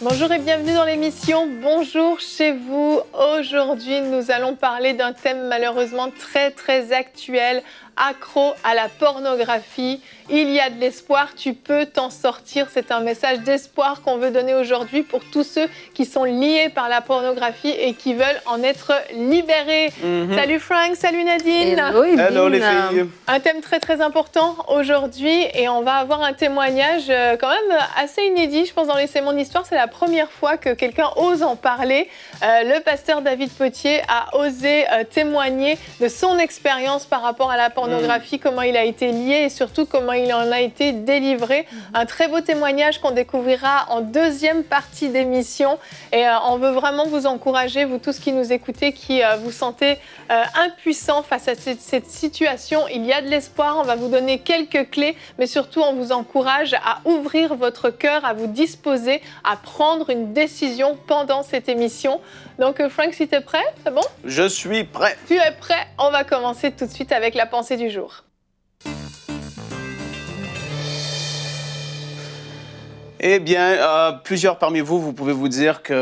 Bonjour et bienvenue dans l'émission Bonjour chez vous. Aujourd'hui, nous allons parler d'un thème malheureusement très actuel, accro à la pornographie. Il y a de l'espoir, tu peux t'en sortir. C'est un message d'espoir qu'on veut donner aujourd'hui pour tous ceux qui sont liés par la pornographie et qui veulent en être libérés. Salut Frank, salut Nadine. Hello les filles. Un thème très important aujourd'hui et on va avoir un témoignage quand même assez inédit, je pense, dans C'est mon histoire. C'est la première fois que quelqu'un ose en parler. Le pasteur David Potier a osé témoigner de son expérience par rapport à la pornographie, comment il a été lié et surtout comment il en a été délivré. Un très beau témoignage qu'on découvrira en deuxième partie d'émission. Et on veut vraiment vous encourager, vous tous qui nous écoutez, qui vous sentez impuissants face à cette situation. Il y a de l'espoir, on va vous donner quelques clés, mais surtout on vous encourage à ouvrir votre cœur, à vous disposer à prendre une décision pendant cette émission. Donc Frank, si tu es prêt, c'est bon? Je suis prêt. Tu es prêt? On va commencer tout de suite avec la pensée du jour. Eh bien, plusieurs parmi vous, vous pouvez vous dire qu'il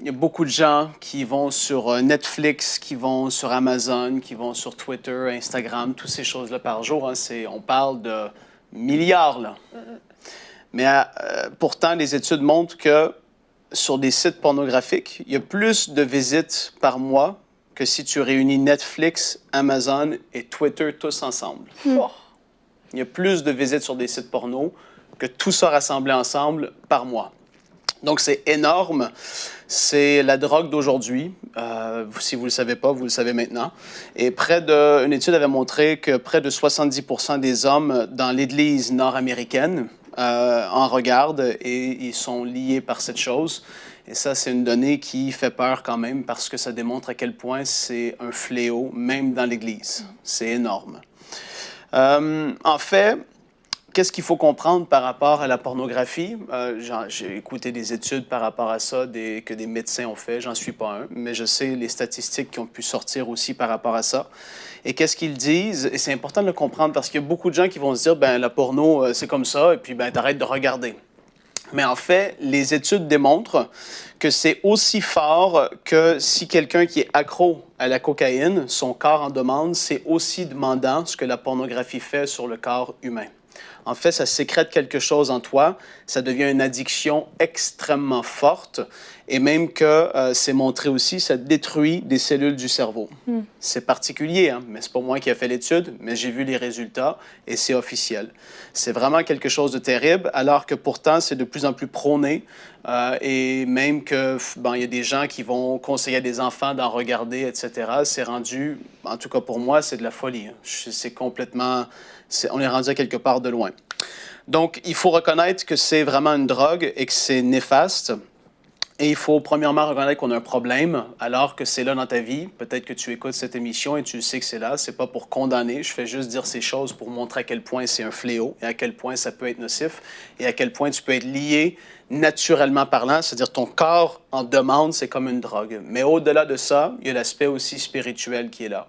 y a beaucoup de gens qui vont sur Netflix, qui vont sur Amazon, qui vont sur Twitter, Instagram, toutes ces choses-là par jour. Hein, on parle de milliards, là. Mais pourtant, les études montrent que sur des sites pornographiques, il y a plus de visites par mois que si tu réunis Netflix, Amazon et Twitter tous ensemble. Il y a plus de visites sur des sites porno que tout ça rassemblé ensemble par mois. Donc, c'est énorme. C'est la drogue d'aujourd'hui. Si vous ne le savez pas, vous le savez maintenant. Et une étude avait montré que près de 70% des hommes dans l'Église nord-américaine en regardent et ils sont liés par cette chose. Et ça, c'est une donnée qui fait peur quand même parce que ça démontre à quel point c'est un fléau, même dans l'Église. C'est énorme. En fait, qu'est-ce qu'il faut comprendre par rapport à la pornographie? J'ai écouté des études par rapport à ça que des médecins ont fait. J'en suis pas un, mais je sais les statistiques qui ont pu sortir aussi par rapport à ça. Et qu'est-ce qu'ils disent? Et c'est important de le comprendre parce qu'il y a beaucoup de gens qui vont se dire, ben la porno, c'est comme ça, et puis ben t'arrêtes de regarder. Mais en fait, les études démontrent que c'est aussi fort que si quelqu'un qui est accro à la cocaïne, son corps en demande, c'est aussi demandant ce que la pornographie fait sur le corps humain. En fait, ça sécrète quelque chose en toi, ça devient une addiction extrêmement forte et même que c'est montré aussi, ça détruit des cellules du cerveau. C'est particulier, hein? Mais c'est pas moi qui ai fait l'étude, mais j'ai vu les résultats et c'est officiel. C'est vraiment quelque chose de terrible, alors que pourtant, c'est de plus en plus prôné et même que, il y a des gens qui vont conseiller à des enfants d'en regarder, etc. C'est rendu, en tout cas pour moi, c'est de la folie. Hein. C'est complètement... on est rendu à quelque part de loin. Donc, il faut reconnaître que c'est vraiment une drogue et que c'est néfaste. Et il faut premièrement reconnaître qu'on a un problème alors que c'est là dans ta vie. Peut-être que tu écoutes cette émission et tu sais que c'est là. C'est pas pour condamner. Je fais juste dire ces choses pour montrer à quel point c'est un fléau et à quel point ça peut être nocif et à quel point tu peux être lié naturellement parlant. C'est-à-dire ton corps en demande, c'est comme une drogue. Mais au-delà de ça, il y a l'aspect aussi spirituel qui est là.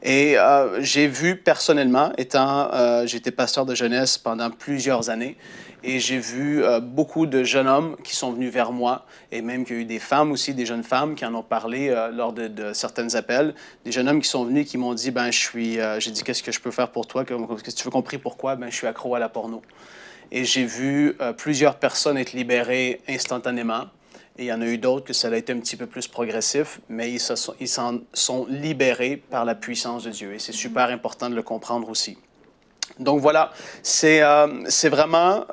Et j'ai vu personnellement, j'étais pasteur de jeunesse pendant plusieurs années, et j'ai vu beaucoup de jeunes hommes qui sont venus vers moi, et même qu'il y a eu des femmes aussi, des jeunes femmes qui en ont parlé lors de certains appels, des jeunes hommes qui sont venus qui m'ont dit, j'ai dit, qu'est-ce que je peux faire pour toi? Qu'est-ce que tu veux compris pourquoi? Je suis accro à la porno. Et j'ai vu plusieurs personnes être libérées instantanément. Et il y en a eu d'autres que ça a été un petit peu plus progressif, mais ils s'en sont libérés par la puissance de Dieu. Et c'est super important de le comprendre aussi. Donc voilà, c'est vraiment,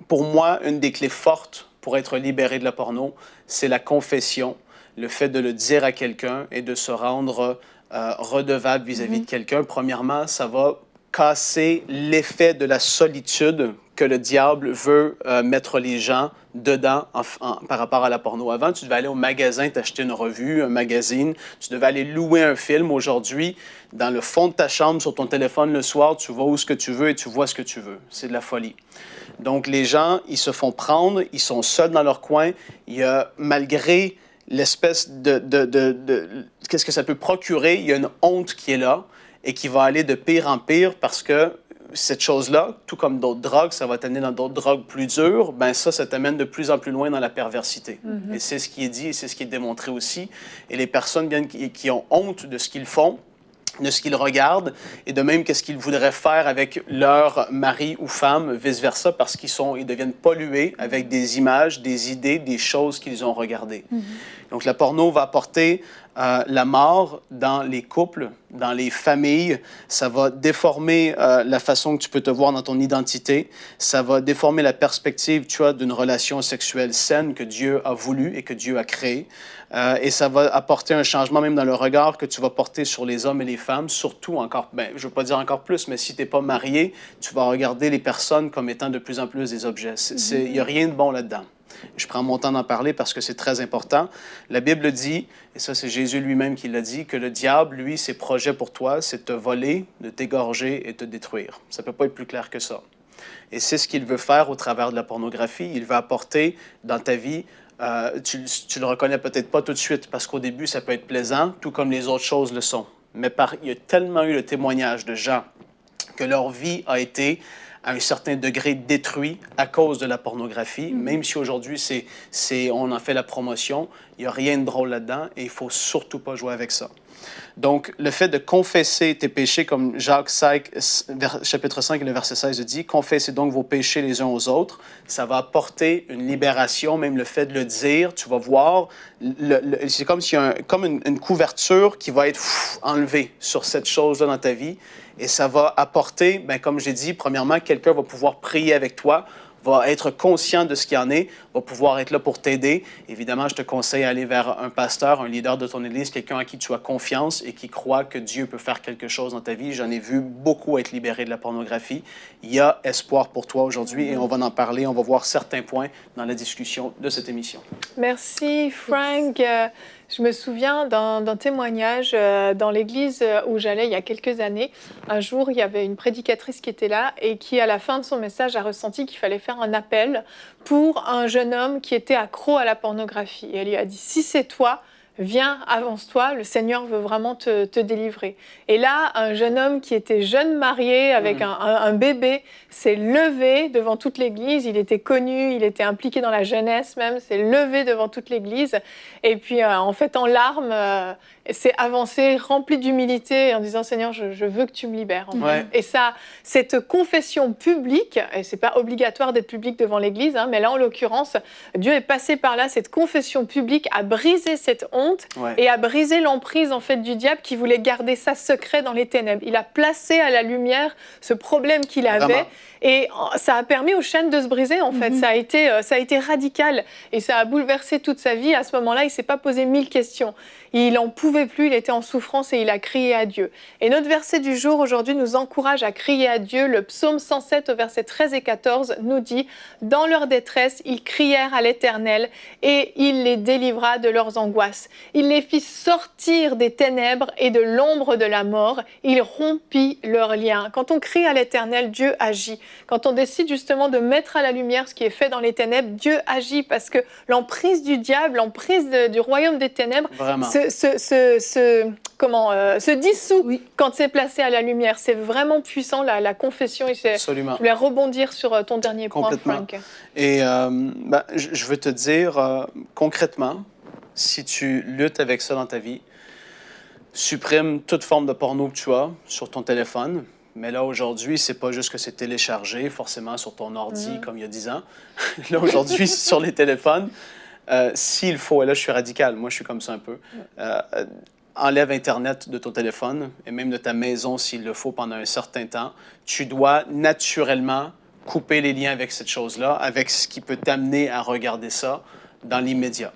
pour moi, une des clés fortes pour être libéré de la porno, c'est la confession, le fait de le dire à quelqu'un et de se rendre redevable vis-à-vis de quelqu'un. Premièrement, ça va casser l'effet de la solitude que le diable veut mettre les gens dedans par rapport à la porno. Avant, tu devais aller au magasin t'acheter une revue, un magazine. Tu devais aller louer un film. Aujourd'hui, dans le fond de ta chambre, sur ton téléphone le soir, tu vas où ce que tu veux et tu vois ce que tu veux. C'est de la folie. Donc, les gens, ils se font prendre, ils sont seuls dans leur coin. Il y a, malgré l'espèce qu'est-ce que ça peut procurer, il y a une honte qui est là et qui va aller de pire en pire parce que cette chose-là, tout comme d'autres drogues, ça va t'amener dans d'autres drogues plus dures, ben ça t'amène de plus en plus loin dans la perversité. Et c'est ce qui est dit et c'est ce qui est démontré aussi. Et les personnes bien qui ont honte de ce qu'ils font, de ce qu'ils regardent, et de même qu'est-ce qu'ils voudraient faire avec leur mari ou femme, vice-versa, parce ils deviennent pollués avec des images, des idées, des choses qu'ils ont regardées. Donc, la porno va apporter la mort dans les couples, dans les familles. Ça va déformer la façon que tu peux te voir dans ton identité. Ça va déformer la perspective, tu vois, d'une relation sexuelle saine que Dieu a voulu et que Dieu a créée. Et ça va apporter un changement même dans le regard que tu vas porter sur les hommes et les femmes, surtout encore, ben, je ne veux pas dire encore plus, mais si tu n'es pas marié, tu vas regarder les personnes comme étant de plus en plus des objets. Il n'y a rien de bon là-dedans. Je prends mon temps d'en parler parce que c'est très important. La Bible dit, et ça c'est Jésus lui-même qui l'a dit, que le diable, lui, ses projets pour toi, c'est de te voler, de t'égorger et de te détruire. Ça ne peut pas être plus clair que ça. Et c'est ce qu'il veut faire au travers de la pornographie. Il va apporter dans ta vie, tu le reconnais peut-être pas tout de suite parce qu'au début, ça peut être plaisant, tout comme les autres choses le sont. Mais il y a tellement eu le témoignage de gens que leur vie a été à un certain degré détruit à cause de la pornographie, même si aujourd'hui, on en fait la promotion, il n'y a rien de drôle là-dedans et il ne faut surtout pas jouer avec ça. Donc, le fait de confesser tes péchés, comme Jacques 5, chapitre 5 et le verset 16 dit, « Confessez donc vos péchés les uns aux autres », ça va apporter une libération, même le fait de le dire, tu vas voir, c'est comme s'il y a une couverture qui va être enlevée sur cette chose-là dans ta vie, et ça va apporter, ben, comme j'ai dit, premièrement, quelqu'un va pouvoir prier avec toi, va être conscient de ce qu'il y en est, va pouvoir être là pour t'aider. Évidemment, je te conseille d'aller vers un pasteur, un leader de ton église, quelqu'un à qui tu as confiance et qui croit que Dieu peut faire quelque chose dans ta vie. J'en ai vu beaucoup être libérés de la pornographie. Il y a espoir pour toi aujourd'hui et on va en parler. On va voir certains points dans la discussion de cette émission. Merci, Frank. Je me souviens d'un témoignage dans l'église où j'allais il y a quelques années. Un jour, il y avait une prédicatrice qui était là et qui, à la fin de son message, a ressenti qu'il fallait faire un appel pour un jeune homme qui était accro à la pornographie. Et elle lui a dit, si c'est toi, viens, avance-toi, le Seigneur veut vraiment te délivrer. Et là, un jeune homme qui était jeune marié avec un bébé s'est levé devant toute l'église. Il était connu, il était impliqué dans la jeunesse même, s'est levé devant toute l'église. Et puis, en fait, en larmes, s'est avancé, rempli d'humilité, en disant, Seigneur, je veux que tu me libères. En fait. Et ça, cette confession publique, et c'est pas obligatoire d'être public devant l'église, mais là, en l'occurrence, Dieu est passé par là, cette confession publique a brisé cette honte et a brisé l'emprise en fait du diable qui voulait garder ça secret dans les ténèbres. Il a placé à la lumière ce problème qu'il avait. Vraiment. Et ça a permis aux chaînes de se briser, en fait. Ça a été radical et ça a bouleversé toute sa vie. À ce moment-là, il ne s'est pas posé 1000 questions. Il n'en pouvait plus, il était en souffrance et il a crié à Dieu. Et notre verset du jour, aujourd'hui, nous encourage à crier à Dieu. Le psaume 107, au verset 13 et 14, nous dit « Dans leur détresse, ils crièrent à l'Éternel et il les délivra de leurs angoisses. Il les fit sortir des ténèbres et de l'ombre de la mort. Il rompit leurs liens. » Quand on crie à l'Éternel, Dieu agit. Quand on décide justement de mettre à la lumière ce qui est fait dans les ténèbres, Dieu agit parce que l'emprise du diable, l'emprise du royaume des ténèbres se dissout quand c'est placé à la lumière. C'est vraiment puissant, la confession. Absolument. Je voulais rebondir sur ton dernier point, Frank. Et je veux te dire, concrètement, si tu luttes avec ça dans ta vie, supprime toute forme de porno que tu as sur ton téléphone. Mais là, aujourd'hui, c'est pas juste que c'est téléchargé forcément sur ton ordi comme il y a 10 ans. Là, aujourd'hui, c'est sur les téléphones. S'il faut, et là, je suis radical, moi, je suis comme ça un peu. Enlève Internet de ton téléphone et même de ta maison s'il le faut pendant un certain temps. Tu dois naturellement couper les liens avec cette chose-là, avec ce qui peut t'amener à regarder ça dans l'immédiat.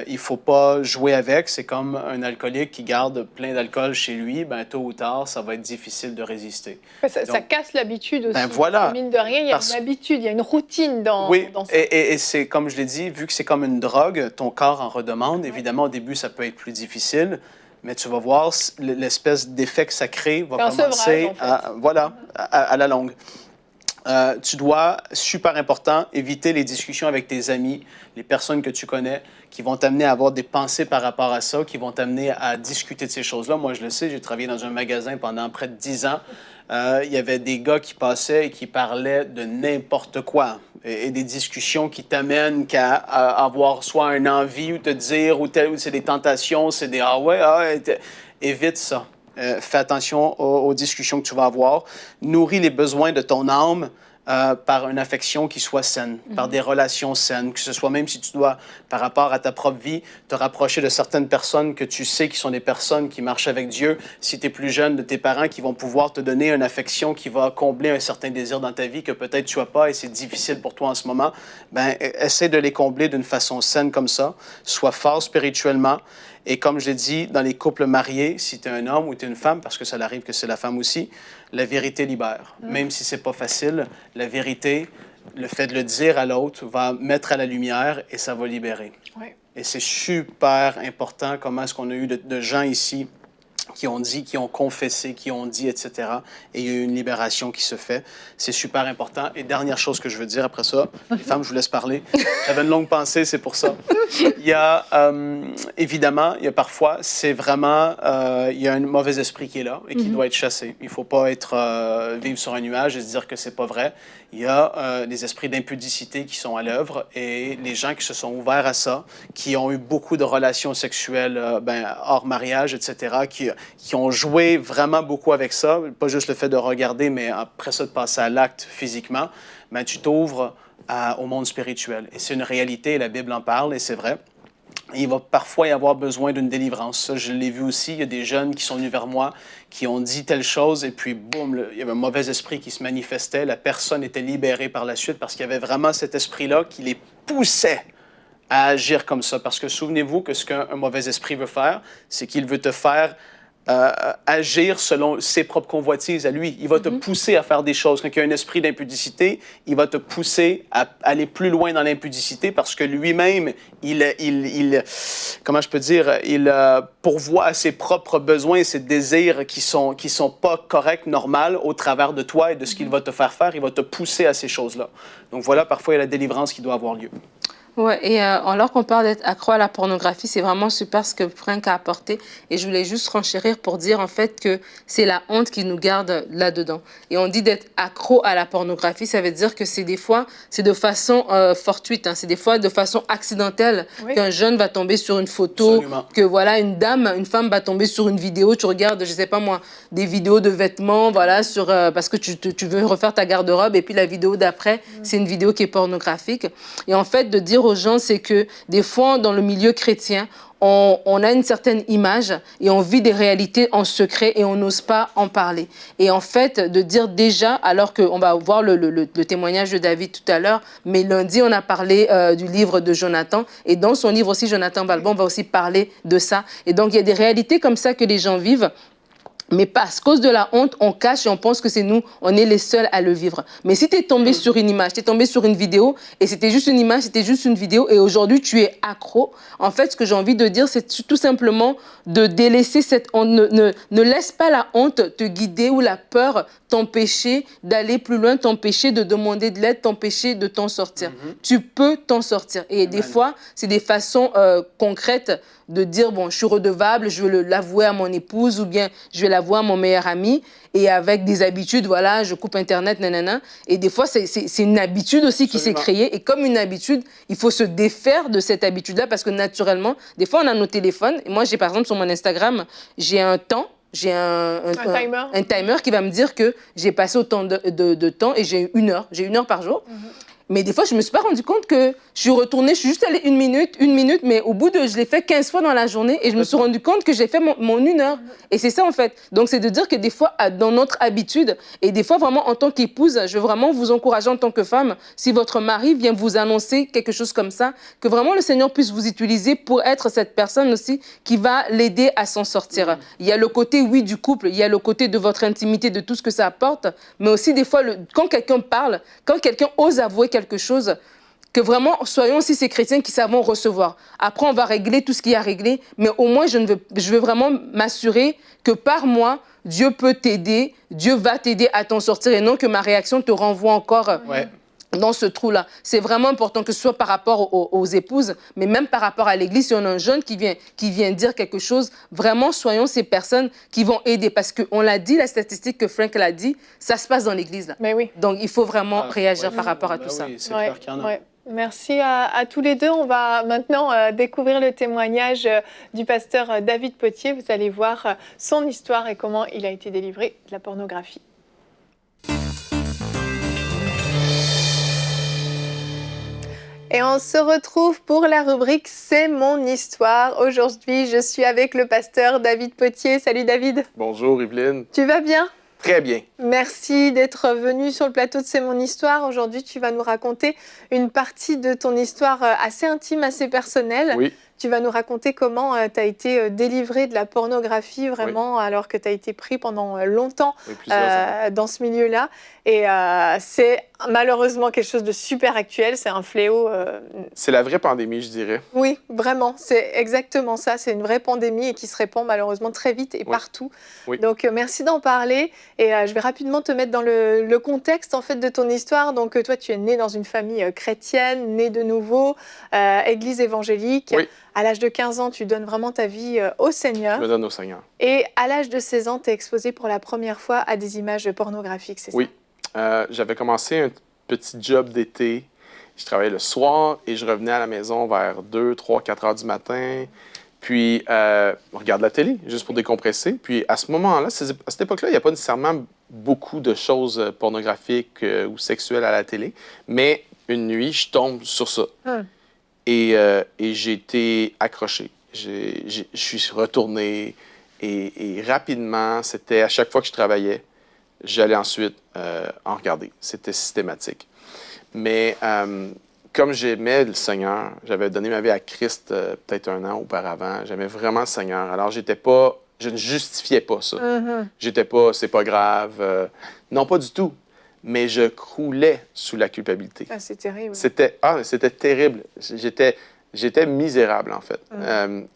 Il ne faut pas jouer avec. C'est comme un alcoolique qui garde plein d'alcool chez lui. Ben, tôt ou tard, ça va être difficile de résister. Ça casse l'habitude aussi. Ben voilà. Mine de rien, il y a une habitude, il y a une routine dans ça. Et c'est comme je l'ai dit, vu que c'est comme une drogue, ton corps en redemande. Évidemment, au début, ça peut être plus difficile. Mais tu vas voir, l'espèce d'effet que ça crée va commencer à la longue. Tu dois, super important, éviter les discussions avec tes amis, les personnes que tu connais, qui vont t'amener à avoir des pensées par rapport à ça, qui vont t'amener à discuter de ces choses-là. Moi, je le sais, j'ai travaillé dans un magasin pendant près de 10 ans. il y avait des gars qui passaient et qui parlaient de n'importe quoi. Et des discussions qui t'amènent qu'à avoir soit une envie ou te dire, ou c'est des tentations, c'est des « ah ouais, évite ça. Fais attention aux discussions que tu vas avoir. Nourris les besoins de ton âme par une affection qui soit saine, par des relations saines, que ce soit même si tu dois, par rapport à ta propre vie, te rapprocher de certaines personnes que tu sais qui sont des personnes qui marchent avec Dieu, si tu es plus jeune, de tes parents qui vont pouvoir te donner une affection qui va combler un certain désir dans ta vie que peut-être tu n'as pas et c'est difficile pour toi en ce moment, ben essaie de les combler d'une façon saine comme ça, sois fort spirituellement. Et comme je l'ai dit, dans les couples mariés, si tu es un homme ou tu es une femme, parce que ça arrive que c'est la femme aussi, la vérité libère. Même si c'est pas facile, la vérité, le fait de le dire à l'autre, va mettre à la lumière et ça va libérer. Ouais. Et c'est super important comment est-ce qu'on a eu de gens ici qui ont dit, qui ont confessé, qui ont dit, etc. Et il y a eu une libération qui se fait. C'est super important. Et dernière chose que je veux dire après ça, les femmes, je vous laisse parler. J'avais une longue pensée, c'est pour ça. Il y a, évidemment, il y a parfois, c'est vraiment, il y a un mauvais esprit qui est là et qui doit être chassé. Il ne faut pas être, vivre sur un nuage et se dire que c'est pas vrai. Il y a des esprits d'impudicité qui sont à l'œuvre et les gens qui se sont ouverts à ça, qui ont eu beaucoup de relations sexuelles hors mariage, etc., qui ont joué vraiment beaucoup avec ça, pas juste le fait de regarder, mais après ça de passer à l'acte physiquement, ben, tu t'ouvres au monde spirituel. Et c'est une réalité, la Bible en parle et c'est vrai. Et il va parfois y avoir besoin d'une délivrance. Ça, je l'ai vu aussi. Il y a des jeunes qui sont venus vers moi, qui ont dit telle chose, et puis, boum, il y avait un mauvais esprit qui se manifestait. La personne était libérée par la suite parce qu'il y avait vraiment cet esprit-là qui les poussait à agir comme ça. Parce que souvenez-vous que ce qu'un mauvais esprit veut faire, c'est qu'il veut te faire agir selon ses propres convoitises à lui. Il va te pousser à faire des choses. Quand il y a un esprit d'impudicité, il va te pousser à aller plus loin dans l'impudicité parce que lui-même, comment je peux dire, il pourvoit à ses propres besoins et ses désirs qui sont pas corrects, normaux, au travers de toi et de ce qu'il va te faire. Il va te pousser à ces choses-là. Donc voilà, parfois, il y a la délivrance qui doit avoir lieu. Ouais, et alors qu'on parle d'être accro à la pornographie, c'est vraiment super ce que Frank a apporté. Et je voulais juste renchérir pour dire en fait que c'est la honte qui nous garde là-dedans. Et on dit d'être accro à la pornographie, ça veut dire que c'est des fois, c'est de façon fortuite, hein, c'est des fois de façon accidentelle qu'un jeune va tomber sur une photo, Absolument. que voilà, une femme va tomber sur une vidéo, tu regardes, je sais pas moi, des vidéos de vêtements, voilà, sur, parce que tu veux refaire ta garde-robe et puis la vidéo d'après, c'est une vidéo qui est pornographique. Et en fait, de dire aux gens, c'est que des fois, dans le milieu chrétien, on a une certaine image et on vit des réalités en secret et on n'ose pas en parler. Et en fait, de dire déjà, alors qu'on va voir le témoignage de David tout à l'heure, mais lundi, on a parlé du livre de Jonathan. Et dans son livre aussi, Jonathan Balbon va aussi parler de ça. Et donc, il y a des réalités comme ça que les gens vivent. Mais parce cause de la honte, on cache et on pense que c'est nous, on est les seuls à le vivre. Mais si tu es tombé sur une image, tu es tombé sur une vidéo, et c'était juste une image, c'était juste une vidéo, et aujourd'hui tu es accro, en fait, ce que j'ai envie de dire, c'est tout simplement de délaisser cette honte. Ne laisse pas la honte te guider ou la peur t'empêcher d'aller plus loin, t'empêcher de demander de l'aide, t'empêcher de t'en sortir. Tu peux t'en sortir. Et des fois, c'est des façons concrètes de dire, bon, je suis redevable, je vais l'avouer à mon épouse ou bien je vais l'avouer à mon meilleur ami. Et avec des habitudes, voilà, je coupe Internet, nanana. Et des fois, c'est une habitude aussi qui s'est créée. Et comme une habitude, il faut se défaire de cette habitude-là parce que naturellement, des fois, on a nos téléphones. Et moi, j'ai par exemple sur mon Instagram, j'ai un temps. J'ai un timer qui va me dire que j'ai passé autant de temps et j'ai 1 heure. J'ai 1 heure par jour. Mais des fois, je ne me suis pas rendu compte que je suis retournée, je suis juste allée 1 minute, mais au bout je l'ai fait 15 fois dans la journée et je me suis rendu compte que j'ai fait mon 1 heure. Et c'est ça, en fait. Donc, c'est de dire que des fois, dans notre habitude, et des fois, vraiment, en tant qu'épouse, je veux vraiment vous encourager en tant que femme, si votre mari vient vous annoncer quelque chose comme ça, que vraiment le Seigneur puisse vous utiliser pour être cette personne aussi qui va l'aider à s'en sortir. Il y a le côté, oui, du couple, il y a le côté de votre intimité, de tout ce que ça apporte, mais aussi des fois, quand quelqu'un parle, quand quelqu'un ose avouer quelque chose, que vraiment, soyons aussi ces chrétiens qui savons recevoir. Après, on va régler tout ce qu'il y a à régler, mais au moins, je veux vraiment m'assurer que par moi, Dieu peut t'aider, Dieu va t'aider à t'en sortir et non que ma réaction te renvoie encore dans ce trou-là. C'est vraiment important que ce soit par rapport aux épouses, mais même par rapport à l'Église. Si on a un jeune qui vient dire quelque chose, vraiment, soyons ces personnes qui vont aider. Parce qu'on l'a dit, la statistique que Frank l'a dit, ça se passe dans l'Église. Mais oui. Donc, il faut vraiment réagir par rapport à tout ça. Oui, c'est clair qu'il y en a. Ouais. Merci à tous les deux. On va maintenant découvrir le témoignage du pasteur David Potier. Vous allez voir son histoire et comment il a été délivré de la pornographie. Et on se retrouve pour la rubrique C'est mon histoire. Aujourd'hui, je suis avec le pasteur David Potier. Salut David. Bonjour Evelyne. Tu vas bien? Très bien. Merci d'être venu sur le plateau de C'est mon histoire. Aujourd'hui, tu vas nous raconter une partie de ton histoire assez intime, assez personnelle. Oui. Tu vas nous raconter comment tu as été délivré de la pornographie, vraiment, alors que tu as été pris pendant longtemps dans ce milieu-là. Et c'est malheureusement quelque chose de super actuel, c'est un fléau. C'est la vraie pandémie, je dirais. Oui, vraiment, c'est exactement ça. C'est une vraie pandémie et qui se répand malheureusement très vite et partout. Oui. Donc merci d'en parler. Et je vais rapidement te mettre dans le contexte en fait, de ton histoire. Donc toi, tu es né dans une famille chrétienne, né de nouveau, église évangélique. Oui. À l'âge de 15 ans, tu donnes vraiment ta vie au Seigneur. Je me donne au Seigneur. Et à l'âge de 16 ans, tu es exposé pour la première fois à des images pornographiques, c'est ça? Oui. J'avais commencé un petit job d'été. Je travaillais le soir et je revenais à la maison vers 2, 3, 4 heures du matin. Puis, on regarde la télé, juste pour décompresser. Puis, à ce moment-là, à cette époque-là, il n'y a pas nécessairement beaucoup de choses pornographiques ou sexuelles à la télé. Mais une nuit, je tombe sur ça. Et j'ai été accroché. Je suis retourné et rapidement, c'était à chaque fois que je travaillais, j'allais ensuite en regarder. C'était systématique. Mais comme j'aimais le Seigneur, j'avais donné ma vie à Christ peut-être 1 an auparavant, j'aimais vraiment le Seigneur. Alors, je ne justifiais pas ça. J'étais pas, c'est pas grave. Non, pas du tout. Mais je croulais sous la culpabilité. Ah, c'est terrible. C'était terrible. J'étais misérable, en fait.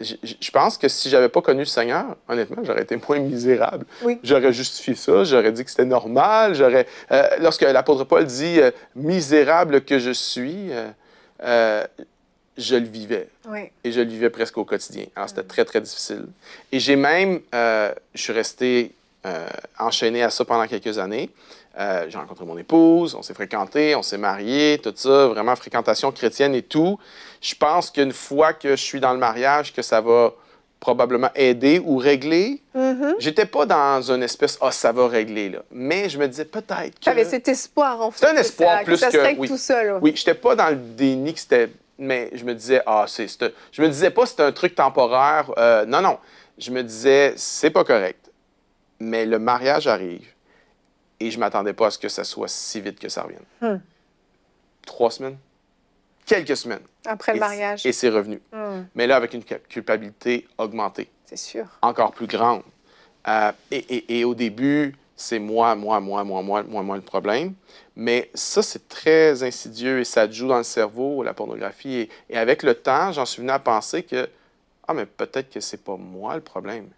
Je pense que si j'avais pas connu le Seigneur, honnêtement, j'aurais été moins misérable. Oui. J'aurais justifié ça, j'aurais dit que c'était normal. Lorsque l'apôtre Paul dit « misérable que je suis », je le vivais. Oui. Et je le vivais presque au quotidien. Alors, c'était très, très difficile. Et j'ai même... je suis resté enchaîné à ça pendant quelques années. J'ai rencontré mon épouse, on s'est fréquentés, on s'est mariés, tout ça, vraiment fréquentation chrétienne et tout. Je pense qu'une fois que je suis dans le mariage, que ça va probablement aider ou régler. J'étais pas dans une espèce « ah, ça va régler », là. Mais je me disais peut-être que... Tu avais cet espoir, en fait. C'est un espoir plus que... ça se règle oui. tout seul. Oui, j'étais pas dans le déni que c'était... Mais je me disais « ah, je me disais pas c'était un truc temporaire. Non. Je me disais « c'est pas correct ». Mais le mariage arrive. Et je ne m'attendais pas à ce que ça soit si vite que ça revienne. 3 semaines? Quelques semaines. Après le mariage. Et c'est revenu. Mais là, avec une culpabilité augmentée. C'est sûr. Encore plus grande. Et au début, c'est moi le problème. Mais ça, c'est très insidieux et ça joue dans le cerveau, la pornographie. Et avec le temps, j'en suis venu à penser que, mais peut-être que c'est pas moi le problème.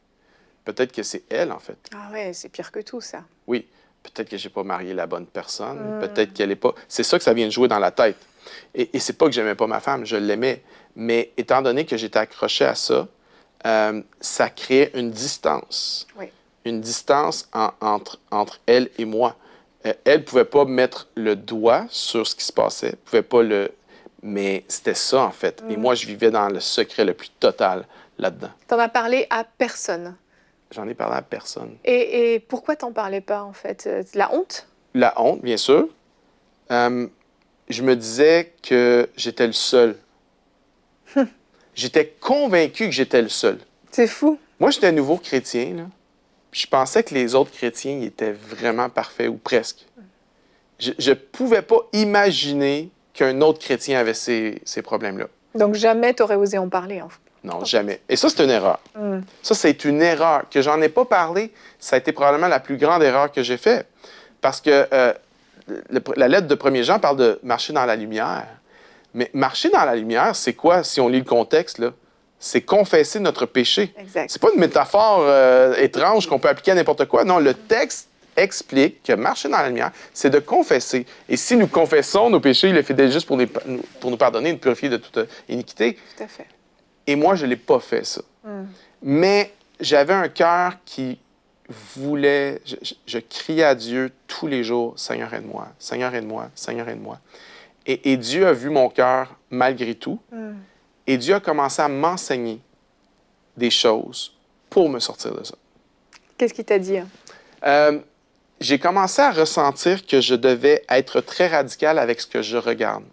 Peut-être que c'est elle, en fait. Ah ouais, c'est pire que tout, ça. Oui. Peut-être que je n'ai pas marié la bonne personne. Peut-être qu'elle n'est pas... C'est ça que ça vient de jouer dans la tête. Et c'est pas que j'aimais pas ma femme, je l'aimais. Mais étant donné que j'étais accroché à ça, ça créait une distance. Oui. Une distance entre elle et moi. Elle ne pouvait pas mettre le doigt sur ce qui se passait. Elle pouvait pas le... Mais c'était ça, en fait. Et moi, je vivais dans le secret le plus total là-dedans. Tu n'en as parlé à personne? J'en ai parlé à personne. Et pourquoi t'en parlais pas, en fait? La honte? La honte, bien sûr. Je me disais que j'étais le seul. J'étais convaincu que j'étais le seul. C'est fou. Moi, j'étais un nouveau chrétien, là. Puis je pensais que les autres chrétiens ils étaient vraiment parfaits, ou presque. Je ne pouvais pas imaginer qu'un autre chrétien avait ces problèmes-là. Donc jamais t'aurais osé en parler, en fait. Non, jamais. Et ça, c'est une erreur. Ça, c'est une erreur. Que j'en ai pas parlé, ça a été probablement la plus grande erreur que j'ai faite. Parce que la lettre de 1er Jean parle de marcher dans la lumière. Mais marcher dans la lumière, c'est quoi, si on lit le contexte, là? C'est confesser notre péché. Exact. C'est pas une métaphore étrange qu'on peut appliquer à n'importe quoi. Non, le texte explique que marcher dans la lumière, c'est de confesser. Et si nous confessons nos péchés, il est fidèle juste pour nous pardonner et nous purifier de toute iniquité. Tout à fait. Et moi, je ne l'ai pas fait, ça. Mais j'avais un cœur qui voulait... Je criais à Dieu tous les jours, « Seigneur, aide-moi, Seigneur, aide-moi, Seigneur, aide-moi. » Et Dieu a vu mon cœur malgré tout. Et Dieu a commencé à m'enseigner des choses pour me sortir de ça. Qu'est-ce qu'il t'a dit? J'ai commencé à ressentir que je devais être très radical avec ce que je regarde.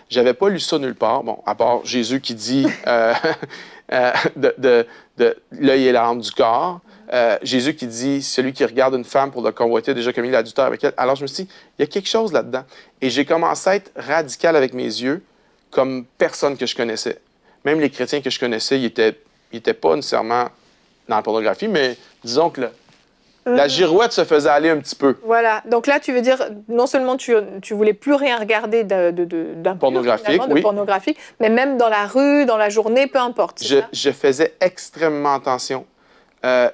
J'avais pas lu ça nulle part, bon, à part Jésus qui dit l'œil est l'arme du corps. Jésus qui dit, celui qui regarde une femme pour le convoiter a déjà commis l'adultère avec elle. Alors je me suis dit, il y a quelque chose là-dedans. Et j'ai commencé à être radical avec mes yeux comme personne que je connaissais. Même les chrétiens que je connaissais, ils étaient pas nécessairement dans la pornographie, mais disons que la girouette se faisait aller un petit peu. Voilà. Donc là, tu veux dire, non seulement tu voulais plus rien regarder d'impur, pornographique, de pornographique, mais même dans la rue, dans la journée, peu importe. Je faisais extrêmement attention.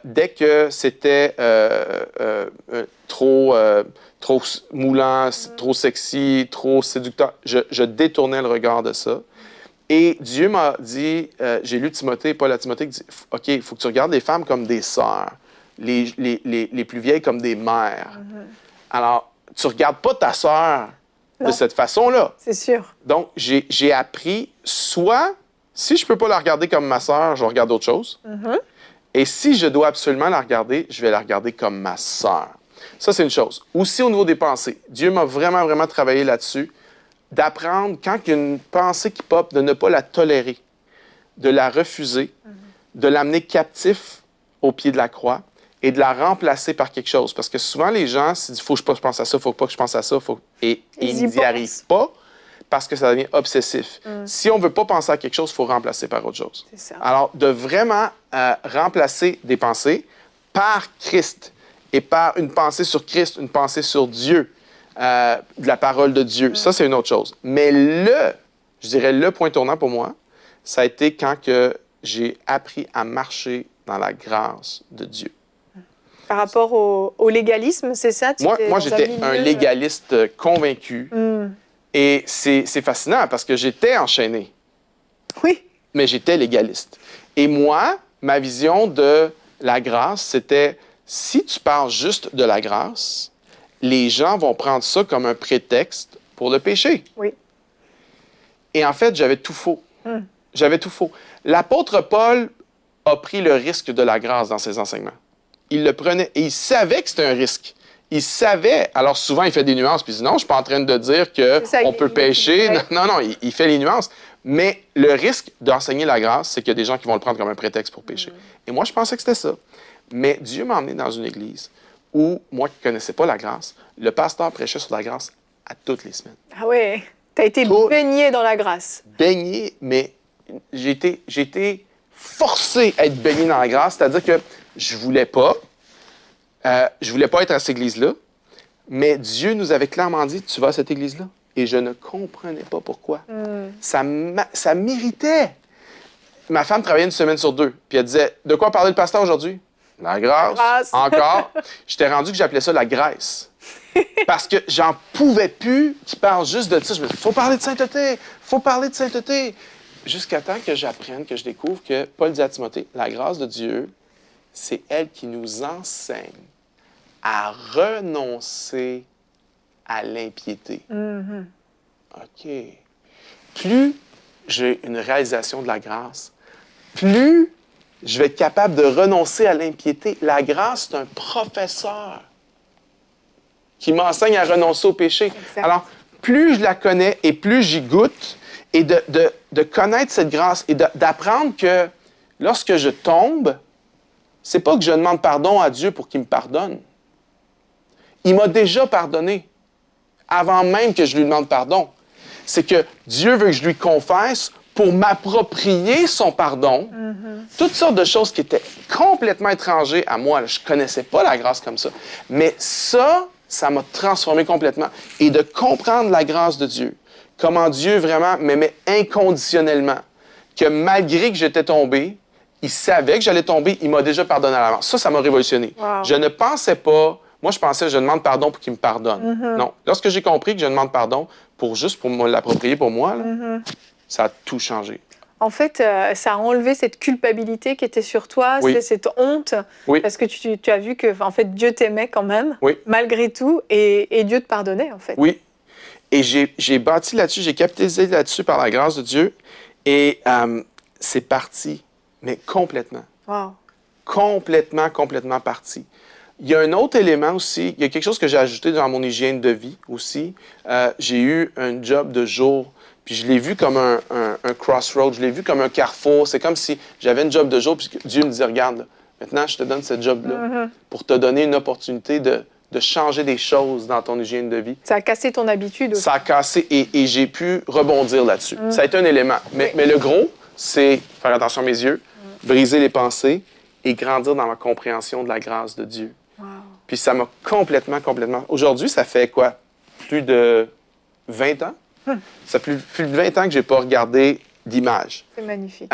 Dès que c'était trop moulant, trop sexy, trop séducteur, je détournais le regard de ça. Et Dieu m'a dit, j'ai lu Timothée, Paul à Timothée, qui dit, OK, il faut que tu regardes les femmes comme des sœurs, les plus vieilles comme des mères. Alors, tu ne regardes pas ta sœur de cette façon-là. C'est sûr. Donc, j'ai appris, soit, si je ne peux pas la regarder comme ma sœur, je vais regarder autre chose. Et si je dois absolument la regarder, je vais la regarder comme ma sœur. Ça, c'est une chose. Aussi, au niveau des pensées, Dieu m'a vraiment, vraiment travaillé là-dessus, d'apprendre, quand il y a une pensée qui pop, de ne pas la tolérer, de la refuser, de l'amener captif au pied de la croix et de la remplacer par quelque chose. Parce que souvent, les gens se disent, faut que je pense à ça, faut pas que je pense à ça, et ils n'y arrivent pas parce que ça devient obsessif. Si on ne veut pas penser à quelque chose, il faut remplacer par autre chose. C'est ça. Alors, de vraiment remplacer des pensées par Christ et par une pensée sur Christ, une pensée sur Dieu, de la parole de Dieu. Ça, c'est une autre chose. Mais je dirais le point tournant pour moi, ça a été quand que j'ai appris à marcher dans la grâce de Dieu. Par rapport au légalisme, c'est ça? Moi j'étais un légaliste convaincu. Et c'est fascinant parce que j'étais enchaîné. Oui. Mais j'étais légaliste. Et moi, ma vision de la grâce, c'était si tu parles juste de la grâce, les gens vont prendre ça comme un prétexte pour le péché. Oui. Et en fait, j'avais tout faux. J'avais tout faux. L'apôtre Paul a pris le risque de la grâce dans ses enseignements. Il le prenait et il savait que c'était un risque. Il savait. Alors souvent, il fait des nuances puis il dit non, je ne suis pas en train de dire qu'on peut pécher. Non, il fait les nuances. Mais le risque d'enseigner la grâce, c'est qu'il y a des gens qui vont le prendre comme un prétexte pour pécher. Et moi, je pensais que c'était ça. Mais Dieu m'a emmené dans une église où, moi qui ne connaissais pas la grâce, le pasteur prêchait sur la grâce à toutes les semaines. Ah ouais, tu as été baigné dans la grâce. Baigné, mais j'ai été forcé à être baigné dans la grâce, c'est-à-dire que je voulais pas être à cette église-là, mais Dieu nous avait clairement dit, tu vas à cette église-là. Et je ne comprenais pas pourquoi. Ça m'irritait. Ma femme travaillait une semaine sur deux, puis elle disait, de quoi parlait le pasteur aujourd'hui? La grâce. Encore. J'étais rendu que j'appelais ça la graisse. Parce que j'en pouvais plus qu'il parle juste de ça. Je me disais, faut parler de sainteté, faut parler de sainteté. Jusqu'à temps que j'apprenne, que je découvre que Paul dit à Timothée, la grâce de Dieu, c'est elle qui nous enseigne à renoncer à l'impiété. OK. Plus j'ai une réalisation de la grâce, plus je vais être capable de renoncer à l'impiété. La grâce, c'est un professeur qui m'enseigne à renoncer au péché. Exact. Alors, plus je la connais et plus j'y goûte, et de connaître cette grâce et d'apprendre que lorsque je tombe, c'est pas que je demande pardon à Dieu pour qu'il me pardonne. Il m'a déjà pardonné avant même que je lui demande pardon. C'est que Dieu veut que je lui confesse pour m'approprier son pardon. Toutes sortes de choses qui étaient complètement étrangères à moi. Je ne connaissais pas la grâce comme ça. Mais ça m'a transformé complètement. Et de comprendre la grâce de Dieu, comment Dieu vraiment m'aimait inconditionnellement, que malgré que j'étais tombé, il savait que j'allais tomber, il m'a déjà pardonné à l'avance. Ça m'a révolutionné. Wow. Je ne pensais pas Moi, je pensais, je demande pardon pour qu'il me pardonne. Non. Lorsque j'ai compris que je demande pardon pour me l'approprier pour moi, là, ça a tout changé. En fait, ça a enlevé cette culpabilité qui était sur toi, Oui. cette honte, Oui. parce que tu as vu que en fait, Dieu t'aimait quand même, Oui. malgré tout, et Dieu te pardonnait, en fait. Oui. Et j'ai bâti là-dessus, j'ai capitalisé là-dessus par la grâce de Dieu. Et c'est parti, mais complètement. Wow. Complètement parti. Il y a un autre élément aussi, il y a quelque chose que j'ai ajouté dans mon hygiène de vie aussi. J'ai eu un job de jour, puis je l'ai vu comme un crossroad, je l'ai vu comme un carrefour. C'est comme si j'avais un job de jour, puis Dieu me disait, regarde, là, maintenant je te donne ce job-là pour te donner une opportunité de changer des choses dans ton hygiène de vie. Ça a cassé ton habitude aussi. Ça a cassé et j'ai pu rebondir là-dessus. Ça a été un élément. Mais le gros, c'est faire attention à mes yeux, briser les pensées et grandir dans ma compréhension de la grâce de Dieu. Wow. Puis ça m'a complètement... Aujourd'hui, ça fait quoi? Plus de 20 ans? Ça fait plus de 20 ans que je n'ai pas regardé d'image. C'est magnifique.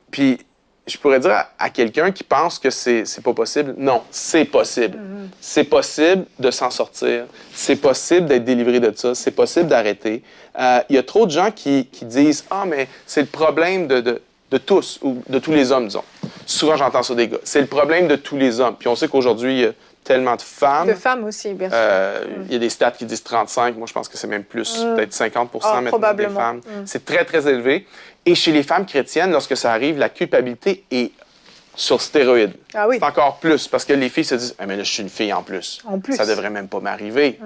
Puis je pourrais dire à quelqu'un qui pense que c'est pas possible, non, c'est possible. C'est possible de s'en sortir. C'est possible d'être délivré de ça. C'est possible d'arrêter. Il y a trop de gens qui disent « Ah, mais c'est le problème de tous, ou de tous les hommes, disons. » Souvent, j'entends ça des gars. C'est le problème de tous les hommes. Puis on sait qu'aujourd'hui, il y a tellement de femmes. De femmes aussi, bien sûr. Il y a des stats qui disent 35. Moi, je pense que c'est même plus, peut-être 50 maintenant des femmes. C'est très, très élevé. Et chez les femmes chrétiennes, lorsque ça arrive, la culpabilité est sur stéroïdes. Ah oui. C'est encore plus, parce que les filles se disent « Ah, mais là, je suis une fille en plus. En plus. Ça devrait même pas m'arriver.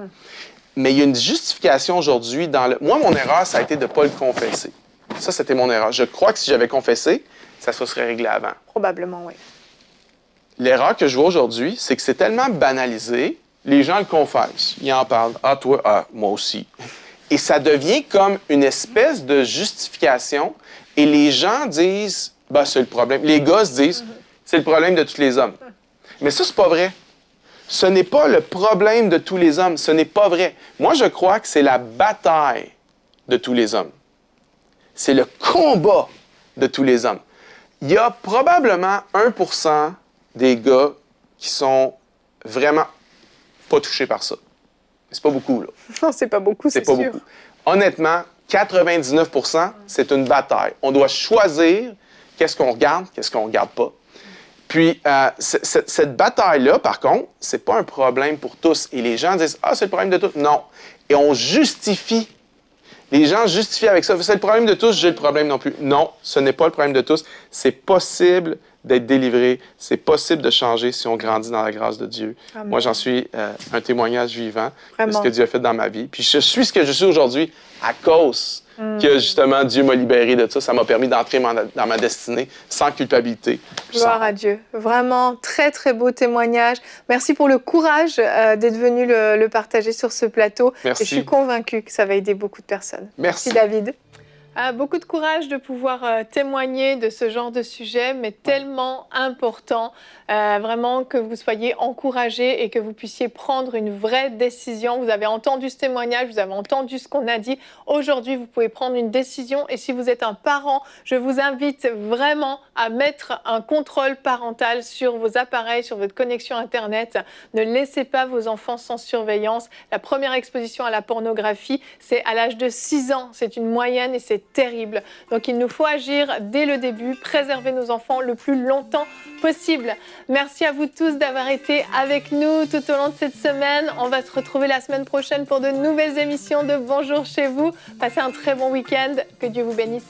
Mais il y a une justification aujourd'hui dans le... Moi, mon erreur, ça a été de ne pas le confesser. Ça, c'était mon erreur. Je crois que si j'avais confessé, ça se serait réglé avant. Probablement, oui. L'erreur que je vois aujourd'hui, c'est que c'est tellement banalisé, les gens le confessent, ils en parlent. « Ah, toi, ah, moi aussi. » Et ça devient comme une espèce de justification et les gens disent « Ben, c'est le problème. » Les gars se disent « C'est le problème de tous les hommes. » Mais ça, c'est pas vrai. Ce n'est pas le problème de tous les hommes. Ce n'est pas vrai. Moi, je crois que c'est la bataille de tous les hommes. C'est le combat de tous les hommes. Il y a probablement 1% des gars qui sont vraiment pas touchés par ça. C'est pas beaucoup, là. Non, c'est pas beaucoup, c'est pas sûr. beaucoup. Honnêtement, 99%, c'est une bataille. On doit choisir qu'est-ce qu'on regarde, qu'est-ce qu'on regarde pas. Puis, cette bataille-là, par contre, c'est pas un problème pour tous. Et les gens disent « Ah, c'est le problème de tous. » Non. Et on justifie. Les gens justifient avec ça. C'est le problème de tous, j'ai le problème non plus. Non, ce n'est pas le problème de tous. C'est possible d'être délivré. C'est possible de changer si on grandit dans la grâce de Dieu. Amen. Moi, j'en suis un témoignage vivant Vraiment. de ce que Dieu a fait dans ma vie. Puis je suis ce que je suis aujourd'hui à cause que, justement, Dieu m'a libéré de ça. Ça m'a permis d'entrer dans ma destinée sans culpabilité. Gloire à Dieu. Vraiment, très, très beau témoignage. Merci pour le courage d'être venu le partager sur ce plateau. Merci. Et je suis convaincue que ça va aider beaucoup de personnes. Merci. David. Beaucoup de courage de pouvoir témoigner de ce genre de sujet, mais tellement important, vraiment que vous soyez encouragés et que vous puissiez prendre une vraie décision. Vous avez entendu ce témoignage, vous avez entendu ce qu'on a dit. Aujourd'hui, vous pouvez prendre une décision et si vous êtes un parent, je vous invite vraiment à mettre un contrôle parental sur vos appareils, sur votre connexion Internet. Ne laissez pas vos enfants sans surveillance. La première exposition à la pornographie, c'est à l'âge de 6 ans. C'est une moyenne et c'est terrible. Donc il nous faut agir dès le début, préserver nos enfants le plus longtemps possible. Merci à vous tous d'avoir été avec nous tout au long de cette semaine. On va se retrouver la semaine prochaine pour de nouvelles émissions de Bonjour chez vous. Passez un très bon week-end. Que Dieu vous bénisse.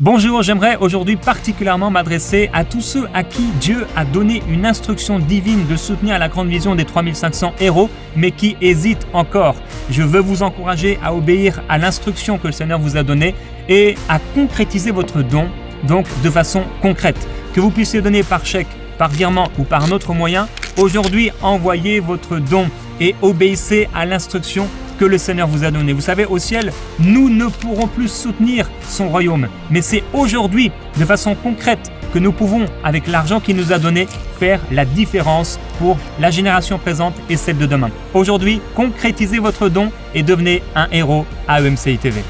Bonjour, j'aimerais aujourd'hui particulièrement m'adresser à tous ceux à qui Dieu a donné une instruction divine de soutenir la grande vision des 3500 héros, mais qui hésitent encore. Je veux vous encourager à obéir à l'instruction que le Seigneur vous a donnée et à concrétiser votre don, donc de façon concrète. Que vous puissiez donner par chèque, par virement ou par un autre moyen, aujourd'hui envoyez votre don et obéissez à l'instruction que le Seigneur vous a donné. Vous savez, au ciel, nous ne pourrons plus soutenir son royaume. Mais c'est aujourd'hui, de façon concrète, que nous pouvons, avec l'argent qu'il nous a donné, faire la différence pour la génération présente et celle de demain. Aujourd'hui, concrétisez votre don et devenez un héros à EMCI TV.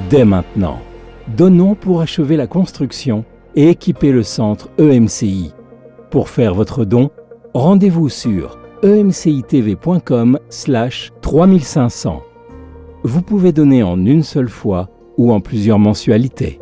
Dès maintenant, donnons pour achever la construction et équiper le centre EMCI. Pour faire votre don, rendez-vous sur emcitv.com/3500. Vous pouvez donner en une seule fois ou en plusieurs mensualités.